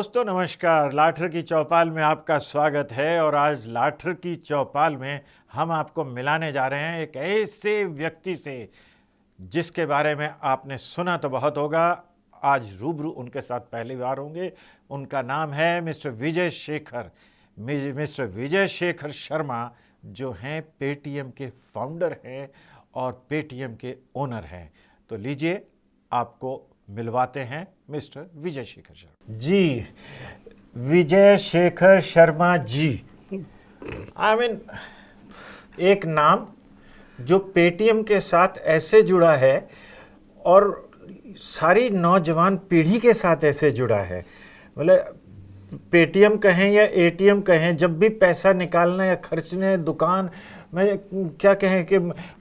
दोस्तों नमस्कार। लाठर की चौपाल में आपका स्वागत है और आज लाठर की चौपाल में हम आपको मिलाने जा रहे हैं एक ऐसे व्यक्ति से जिसके बारे में आपने सुना तो बहुत होगा। आज रूबरू उनके साथ पहली बार होंगे। उनका नाम है मिस्टर विजय शेखर। मिस्टर विजय शेखर शर्मा जो हैं पेटीएम के फाउंडर हैं और पेटीएम के ओनर हैं। तो लीजिए आपको मिलवाते हैं मिस्टर विजय शेखर शर्मा जी। विजय शेखर शर्मा जी, एक नाम जो पेटीएम के साथ ऐसे जुड़ा है और सारी नौजवान पीढ़ी के साथ ऐसे जुड़ा है। मतलब पेटीएम कहें या एटीएम कहें, जब भी पैसा निकालना या खर्चने दुकान में क्या कहें कि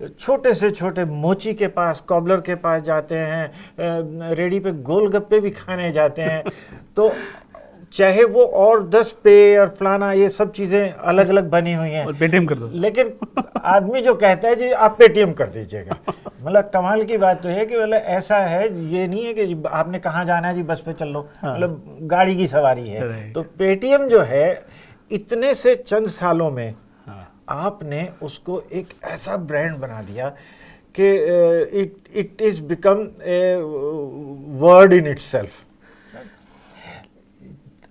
छोटे से छोटे मोची के पास, कॉबलर के पास जाते हैं, रेडी पे गोलगप्पे भी खाने जाते हैं तो चाहे वो और 10 पे और फलाना ये सब चीज़ें अलग अलग बनी हुई हैं और पेटीएम कर दो, लेकिन आदमी जो कहता है जी आप पेटीएम कर दीजिएगा। मतलब कमाल की बात तो है कि मतलब ऐसा है, ये नहीं है कि आपने कहाँ जाना है जी बस पे चल लो, मतलब गाड़ी की सवारी है। तो पेटीएम जो है इतने से चंद सालों में आपने उसको एक ऐसा ब्रांड बना दिया कि it is become a word in itself.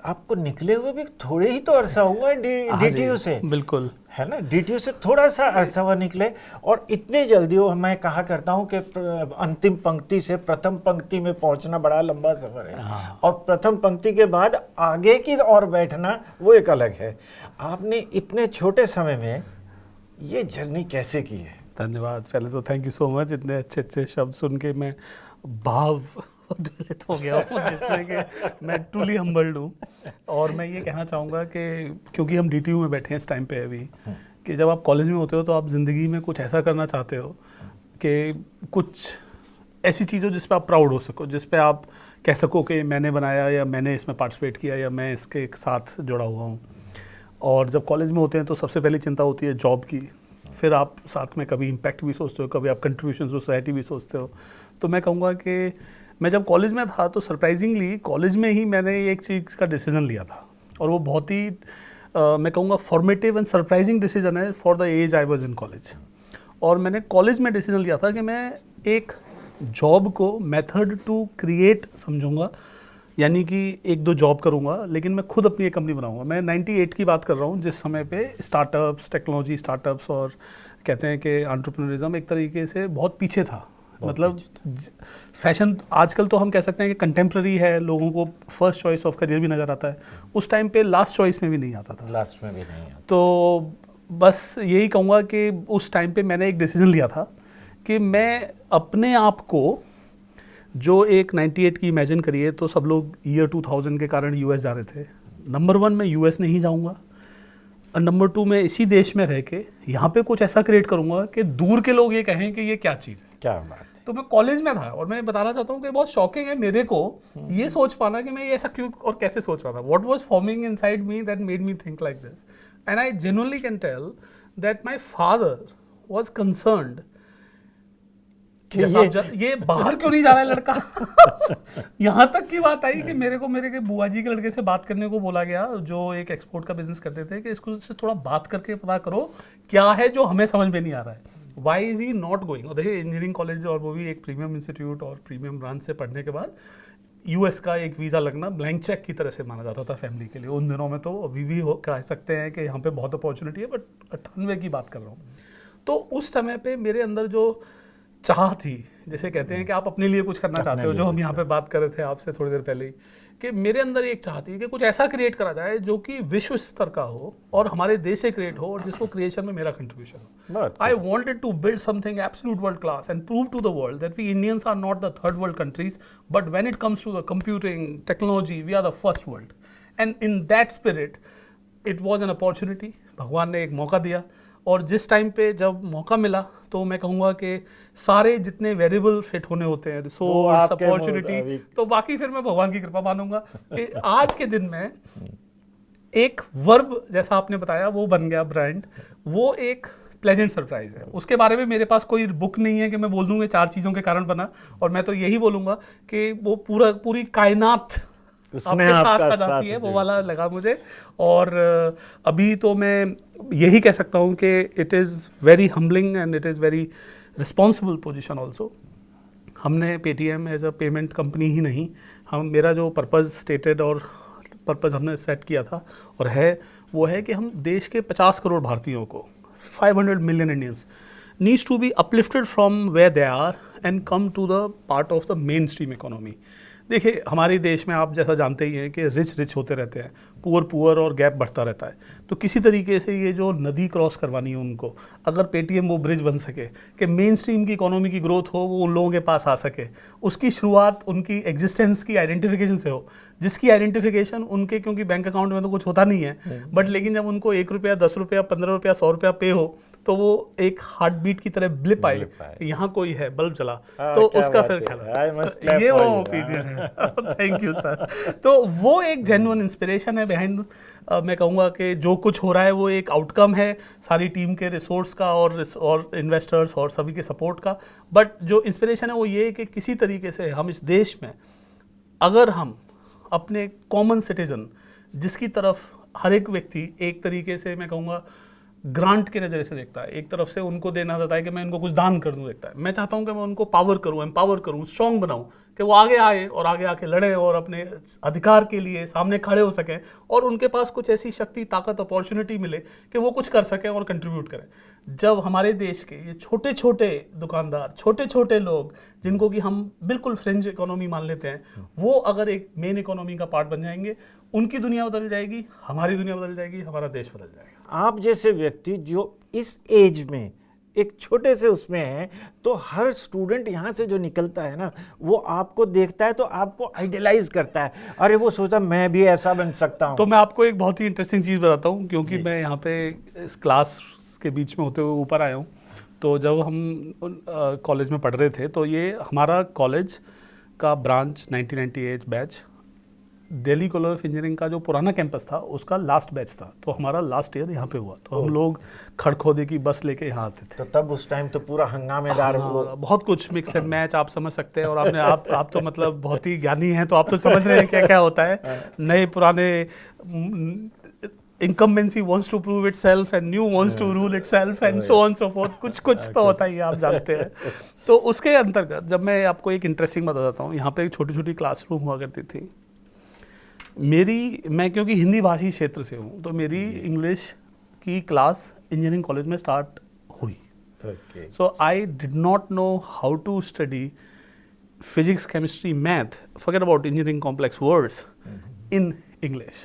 आपको निकले हुए भी थोड़े ही तो अरसा हुआ है डीटीयू से, बिल्कुल है ना। डीटीयू से थोड़ा सा अरसा हुआ निकले और इतने जल्दी वो, मैं कहा करता हूँ कि अंतिम पंक्ति से प्रथम पंक्ति में पहुंचना बड़ा लंबा सफर है और प्रथम पंक्ति के बाद आगे की और बैठना वो एक अलग है। आपने इतने छोटे समय में ये जर्नी कैसे की है? धन्यवाद। पहले तो थैंक यू सो मच। इतने अच्छे अच्छे शब्द सुन के मैं भाव उद्वेलित हो गया हूँ, जिसमें कि मैं ट्रूली हम्बल्ड हूँ। और मैं ये कहना चाहूँगा कि क्योंकि हम डीटीयू में बैठे हैं इस टाइम पे अभी, कि जब आप कॉलेज में होते हो तो आप ज़िंदगी में कुछ ऐसा करना चाहते हो कि कुछ ऐसी चीज़ हो जिस पे आप प्राउड हो सको, जिस पे आप कह सको कि मैंने बनाया या मैंने इसमें पार्टिसिपेट किया या मैं इसके साथ जुड़ा हुआ हूँ। और जब कॉलेज में होते हैं तो सबसे पहली चिंता होती है जॉब की, फिर आप साथ में कभी इम्पैक्ट भी सोचते हो, कभी आप कंट्रीब्यूशन सोसाइटी भी सोचते हो। तो मैं कहूँगा कि मैं जब कॉलेज में था तो सरप्राइजिंगली कॉलेज में ही मैंने एक चीज़ का डिसीजन लिया था और वो बहुत ही मैं कहूँगा फॉर्मेटिव एंड सरप्राइजिंग डिसीजन है for the age I was in college. और मैंने कॉलेज में डिसीजन लिया था कि मैं एक जॉब को मेथड टू क्रिएट समझूंगा, यानी कि एक दो जॉब करूंगा लेकिन मैं खुद अपनी एक कंपनी बनाऊंगा। मैं 98 की बात कर रहा हूँ, जिस समय पे स्टार्टअप्स, टेक्नोलॉजी स्टार्टअप्स और कहते हैं कि एंटरप्रेन्योरिज्म एक तरीके से बहुत पीछे था। मतलब फैशन आजकल तो हम कह सकते हैं कि कंटेम्प्रेरी है, लोगों को फर्स्ट चॉइस ऑफ करियर भी नज़र आता है, उस टाइम पे लास्ट चॉइस में भी नहीं आता था। लास्ट में भी नहीं आता। तो बस यही कहूँगा कि उस टाइम पे मैंने एक डिसीजन लिया था कि मैं अपने आप को, जो एक 98 की इमेजिन करिए तो सब लोग ईयर 2000 के कारण यूएस जा रहे थे। नंबर 1 मैं यूएस नहीं जाऊंगा और नंबर 2 मैं इसी देश में रह के यहाँ पे कुछ ऐसा क्रिएट करूंगा कि दूर के लोग ये कहें कि ये क्या चीज़ है, क्या बात है। तो मैं कॉलेज में था और मैं बताना चाहता हूँ कि बहुत शॉकिंग है मेरे को ये सोच पाना कि मैं ये ऐसा क्यों और कैसे सोच रहा था। What was forming inside me that made me think like this, and I genuinely can tell that my father was concerned कि ये बाहर क्यों नहीं जा रहा है लड़का। यहाँ तक की बात आई कि मेरे के बुआ जी के लड़के से बात करने को बोला गया, जो एक एक्सपोर्ट का बिजनेस करते थे, कि इसको से थोड़ा बात करके पता करो क्या है जो हमें समझ में नहीं आ रहा है, why is he not going. और देखिए इंजीनियरिंग कॉलेज और वो भी एक प्रीमियम इंस्टीट्यूट और प्रीमियम ब्रांच से पढ़ने के बाद यूएस का एक वीज़ा लगना ब्लैंक चेक की तरह से माना जाता था फैमिली के लिए उन दिनों में। तो अभी भी कह सकते हैं कि यहाँ पे बहुत अपॉर्चुनिटी है, बट 98 की बात कर रहा हूँ। तो उस समय पे मेरे अंदर जो चाह थी, जैसे कहते हैं कि आप अपने लिए कुछ करना चाहते हो, जो हम यहाँ पे बात कर रहे थे आपसे थोड़ी देर पहले ही, कि मेरे अंदर एक चाह थी कि कुछ ऐसा क्रिएट करा जाए जो कि विश्व स्तर का हो और हमारे देश से क्रिएट हो और जिसको क्रिएशन में मेरा कंट्रीब्यूशन हो। I wanted to build something absolute world class and prove to the world that we Indians are not the third world countries, but when it comes to the computing technology we are the first world. And in that spirit it was an opportunity. भगवान ने एक मौका दिया और जिस time पे जब मौका मिला तो मैं कहूँगा कि सारे जितने वेरिएबल फिट होने होते हैं, रिसोर्स, अपॉर्चुनिटी, तो बाकी फिर मैं भगवान की कृपा मानूंगा कि आज के दिन में एक वर्ब जैसा आपने बताया वो बन गया ब्रांड। वो एक प्लेजेंट सरप्राइज है। उसके बारे में मेरे पास कोई बुक नहीं है कि मैं बोल दूंगा 4 चीज़ों के कारण बना, और मैं तो यही बोलूँगा कि वो पूरी कायनात उसने आपके साथ आपका आ साथ जाती है, वो दिया। वाला लगा मुझे। और अभी तो मैं यही कह सकता हूँ कि it is very humbling and it is very responsible position also. हमने Paytm as a payment company ही नहीं, हम मेरा जो पर्पज़ स्टेटेड और पर्पज़ हमने सेट किया था और है वो है कि हम देश के 50 करोड़ भारतीयों को 500 million Indians needs to be uplifted from where they are and come to the part of the main stream economy. देखिए हमारे देश में आप जैसा जानते ही हैं कि रिच होते रहते हैं, पुअर और गैप बढ़ता रहता है। तो किसी तरीके से ये जो नदी क्रॉस करवानी है उनको, अगर पेटीएम वो ब्रिज बन सके कि मेन स्ट्रीम की इकोनॉमी की ग्रोथ हो, वो उन लोगों के पास आ सके, उसकी शुरुआत उनकी एग्जिस्टेंस की आइडेंटिफिकेशन से हो, जिसकी आइडेंटिफिकेशन उनके, क्योंकि बैंक अकाउंट में तो कुछ होता नहीं है, बट लेकिन जब उनको 1 रुपया, 10 रुपया, 15 रुपया, 100 रुपया पे हो तो वो एक हार्ट बीट की तरह ब्लिप आए, यहाँ कोई है, बल्ब जला, तो उसका फिर ख्याल आता है। ये वो ओपिनियन है। Thank you sir. तो वो एक जेन्युइन इंस्पिरेशन है बिहाइंड, मैं कहूँगा कि जो कुछ हो रहा है वो एक आउटकम है सारी टीम के रिसोर्स का और इन्वेस्टर्स और सभी के सपोर्ट का। बट जो इंस्पिरेशन है वो ये है कि किसी तरीके से हम इस देश में, अगर हम अपने कॉमन सिटीजन, जिसकी तरफ हर एक व्यक्ति एक तरीके से मैं कहूँगा ग्रांट के नज़रिए से देखता है, एक तरफ से उनको देना चाहता है कि मैं इनको कुछ दान कर दूं, देखता है, मैं चाहता हूं कि मैं उनको पावर करूं, एम्पावर करूं, स्ट्रॉन्ग बनाऊं, कि वो आगे आए और आगे आके लड़े और अपने अधिकार के लिए सामने खड़े हो सकें और उनके पास कुछ ऐसी शक्ति, ताकत, अपॉर्चुनिटी मिले कि वो कुछ कर सकें और कंट्रीब्यूट करें। जब हमारे देश के ये छोटे छोटे दुकानदार, छोटे छोटे लोग, जिनको कि हम बिल्कुल फ्रिंज इकोनॉमी मान लेते हैं, वो अगर एक मेन इकोनॉमी का पार्ट बन जाएंगे, उनकी दुनिया बदल जाएगी, हमारी दुनिया बदल जाएगी, हमारा देश बदल जाएगा। आप जैसे व्यक्ति जो इस एज में एक छोटे से उसमें है, तो हर स्टूडेंट यहाँ से जो निकलता है ना, वो आपको देखता है तो आपको आइडियलाइज करता है, अरे वो सोचता मैं भी ऐसा बन सकता हूँ। तो मैं आपको एक बहुत ही इंटरेस्टिंग चीज़ बताता हूँ, क्योंकि मैं यहाँ पे इस क्लास के बीच में होते हुए ऊपर आया हूँ। तो जब हम कॉलेज में पढ़ रहे थे, तो ये हमारा कॉलेज का branch 1998 batch, Delhi college of engineering का जो पुराना कैंपस था उसका लास्ट बैच था। तो हमारा लास्ट ईयर यहाँ पे हुआ, तो हम लोग खड़खोदे की बस लेके यहाँ आते थे। तो तब उस टाइम तो पूरा हंगामेदार बहुत कुछ मिक्स एंड मैच, आप समझ सकते हैं। और आपने आप तो मतलब बहुत ही ज्ञानी हैं, तो आप तो समझ रहे हैं क्या क्या होता है। नए पुराने, incumbency wants to prove itself and new wants to rule itself and so on so forth, कुछ तो होता ही है, आप जानते हैं। तो उसके अंतर्गत जब मैं आपको एक इंटरेस्टिंग बात बताता हूँ, यहाँ पे एक छोटी छोटी क्लासरूम हुआ करती थी मैं क्योंकि हिंदी भाषी क्षेत्र से हूँ, तो मेरी इंग्लिश की क्लास इंजीनियरिंग कॉलेज में स्टार्ट हुई। So I did not know how to study physics, chemistry, math, forget about engineering complex words in English.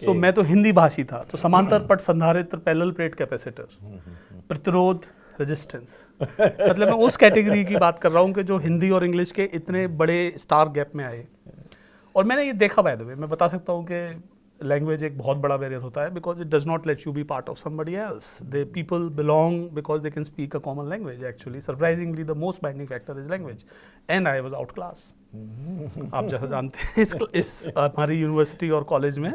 तो मैं तो हिंदी भाषी था, तो समांतर पट, संधारित्र, पैरेलल प्लेट, कैपेसिटर, प्रतिरोध, रेजिस्टेंस, मतलब मैं उस कैटेगरी की बात कर रहा हूँ कि जो हिंदी और इंग्लिश के इतने बड़े स्टार गैप में आए। और मैंने ये देखा, बाय द वे मैं बता सकता हूँ कि लैंग्वेज एक बहुत बड़ा बैरियर होता है, because it does not let you be part of somebody else. They people belong because they can speak a common language. Actually surprisingly the most binding factor is language, and I was out class. आप जैसा जानते हैं, इस हमारी university और college में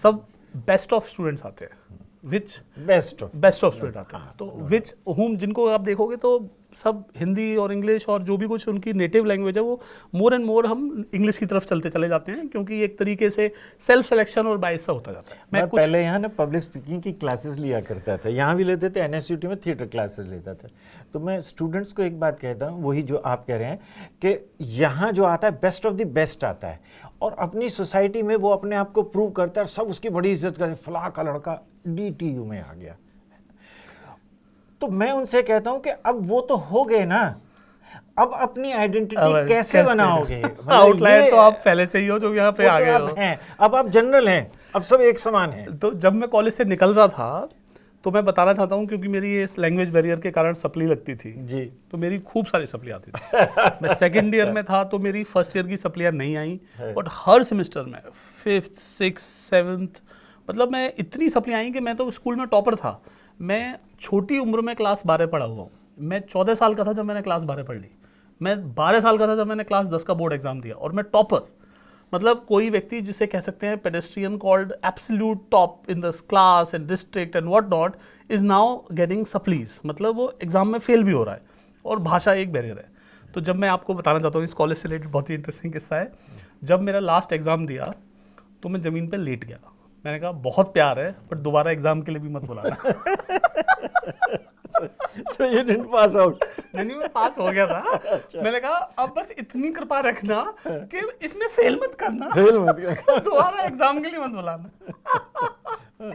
सब best of students आते हैं, विच बेस्ट ऑफ स्टूडेंट आते हैं, तो विच हुम जिनको आप देखोगे तो सब हिंदी और इंग्लिश और जो भी कुछ उनकी नेटिव लैंग्वेज है, वो मोर एंड मोर हम इंग्लिश की तरफ चलते चले जाते हैं, क्योंकि एक तरीके से सेल्फ सिलेक्शन और बायस सा होता जाता है। मैं पहले यहाँ ना पब्लिक स्पीकिंग की क्लासेस लिया करता था, यहाँ भी लेते थे, NSUT में थिएटर क्लासेस लेता था। तो मैं स्टूडेंट्स को एक बात कहता हूँ, वही जो आप कह रहे हैं कि यहाँ जो आता है बेस्ट ऑफ द बेस्ट आता है, और अपनी सोसाइटी में वो अपने आप को प्रूव करता है, सब उसकी बड़ी इज्जत करते, फलां का लड़का DTU में आ गया। तो मैं उनसे कहता हूं कि अब वो तो हो गए ना, अब अपनी आइडेंटिटी कैसे बनाओगे? आउटलायर तो आप पहले से ही हो जो यहाँ पे आ गए हो, अब आप जनरल हैं, अब सब एक समान हैं। तो जब मैं कॉलेज से निकल रहा था, तो मैं बताना चाहता हूँ, क्योंकि मेरी इस लैंग्वेज बैरियर के कारण सप्ली लगती थी जी, तो मेरी खूब सारी सप्ली आती थी। मैं सेकंड ईयर में था तो मेरी फर्स्ट ईयर की सप्लियाँ नहीं आई, बट हर सेमेस्टर में 5th, 6th, 7th, मतलब मैं इतनी सप्लियाँ आई कि मैं तो स्कूल में टॉपर था। मैं छोटी उम्र में क्लास 12 पढ़ा हुआ हूँ। मैं 14 साल का था जब मैंने क्लास 12 पढ़ ली। मैं 12 साल का था जब मैंने क्लास 10 का बोर्ड एग्जाम दिया, और मैं टॉपर, मतलब कोई व्यक्ति जिसे कह सकते हैं pedestrian called absolute top in the class and district and what not, is now getting supplies, मतलब वो एग्जाम में फेल भी हो रहा है, और भाषा एक बैरियर है। तो जब मैं आपको बताना चाहता हूँ, इस कॉलेज से रिलेटेड बहुत ही इंटरेस्टिंग किस्सा है। जब मेरा लास्ट एग्ज़ाम दिया तो मैं ज़मीन पे लेट गया। मैंने कहा बहुत प्यार है बट दोबारा एग्ज़ाम के लिए भी मत बुलाना। So you didn't pass out. नहीं, मैं पास हो गया था। मैंने कहा अब बस इतनी कृपा रखना कि इसमें फेल मत करना, फेल मत कर। दोबारा एग्जाम के लिए मत बुलाना। तो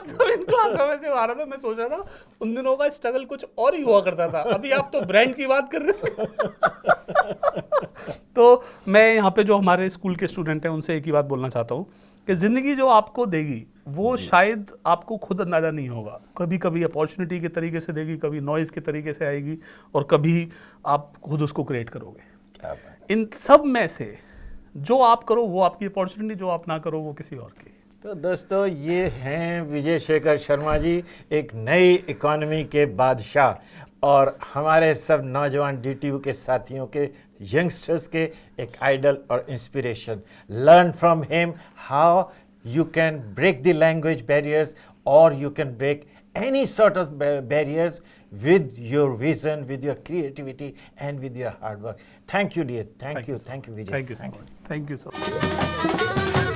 जब इन क्लासों में से आ रहा था, मैं सोच रहा था उन दिनों का स्ट्रगल कुछ और ही हुआ करता था। अभी आप तो ब्रांड की बात कर रहे हो। तो मैं यहाँ पे जो हमारे स्कूल के स्टूडेंट हैं उनसे एक ही बात बोलना चाहता हूँ कि ज़िंदगी जो आपको देगी वो शायद आपको खुद अंदाज़ा नहीं होगा। कभी कभी अपॉर्चुनिटी के तरीके से देगी, कभी नॉइज़ के तरीके से आएगी, और कभी आप खुद उसको क्रिएट करोगे। इन सब में से जो आप करो वो आपकी अपॉर्चुनिटी, जो आप ना करो वो किसी और की। तो दोस्तों, ये हैं विजय शेखर शर्मा जी, एक नई इकोनॉमी के बादशाह, और हमारे सब नौजवान DTU के साथियों के, यंगस्टर्स के एक आइडल और inspiration. Learn from him how you can break the language barriers, or you can break any sort of barriers with your vision, with your creativity, and with your hard work. Thank you, dear. Thank you, Vijay. Thank you so much.